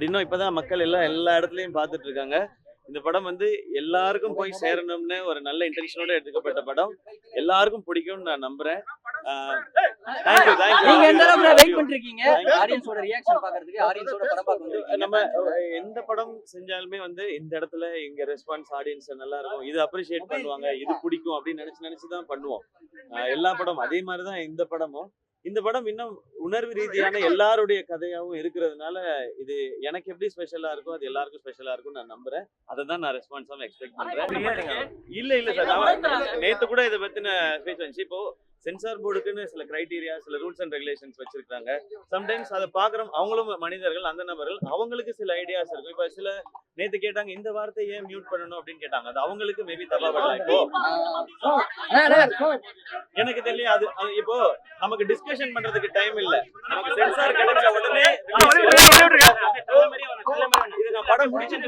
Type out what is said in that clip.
But இன்னும் இப்பதான் மக்கள் எல்லாம் எல்லா இடத்துலயும் பார்த்துட்டு இருக்காங்க. இந்த படம் வந்து எல்லாருக்கும் போய் சேரணும்னு ஒரு நல்ல இன்டென்ஷனோட எடுக்கப்பட்ட படம். எல்லாருக்கும் பிடிக்கும்னு நான் நம்புறேன். தேங்க்யூ நீங்க எந்த அளவுக்கு வெயிட் தேங்க்யூ. பண்றீங்க ஆடியன்ஸோட ரியாக்ஷன் பாக்குறதுக்கு ஆடியன்ஸோட படம் பார்க்க நம்ம எந்த படம் செஞ்சாலுமே வந்து இந்த இடத்துல எங்க ரெஸ்பான்ஸ் ஆடியன்ஸ் நல்லா இருக்கும், இது அப்ரிஷியேட் பண்ணுவாங்க, இது பிடிக்கும் அப்படின்னு நினைச்சுதான் பண்ணுவோம். எல்லா படம் அதே மாதிரிதான் இந்த படமும். இந்த படம் இன்னும் உணர்வு ரீதியான எல்லாருடைய கதையாவும் இருக்கிறதுனால இது எனக்கு எப்படி ஸ்பெஷலா இருக்கோ அது எல்லாருக்கும் ஸ்பெஷலா இருக்கும் நான் நம்புறேன். அதை தான் நான் ரெஸ்பான்ஸாக எக்ஸ்பெக்ட் பண்றேன். இல்ல சார், நேத்து கூட இதை பத்தின ஸ்பீச் வந்துச்சு. இப்போ சென்சார் போர்டுக்குன்னு சில கிரைட்டீரியா, சில ரூல்ஸ் அண்ட் ரெகுலேஷன்ஸ் வச்சிருக்காங்க. சம்டைம்ஸ் அதை பாக்குறோம், அவங்களும் மனிதர்கள், அந்த நபர்கள், அவங்களுக்கு சில ஐடியாஸ் இருக்கும். இப்ப சில நேத்து கேட்டாங்க இந்த வார்த்தை ஏன் மியூட் பண்ணணும் அப்படின்னு கேட்டாங்க. அது அவங்களுக்கு மேபி தப்பா வரலாம். இப்போ எனக்கு தெரியல, அது இப்போ நமக்கு டிஸ்கஷன் பண்றதுக்கு டைம் இல்ல. நமக்கு சென்சார் கிடைச்ச உடனே இது நான் படம் முடிச்சுட்டு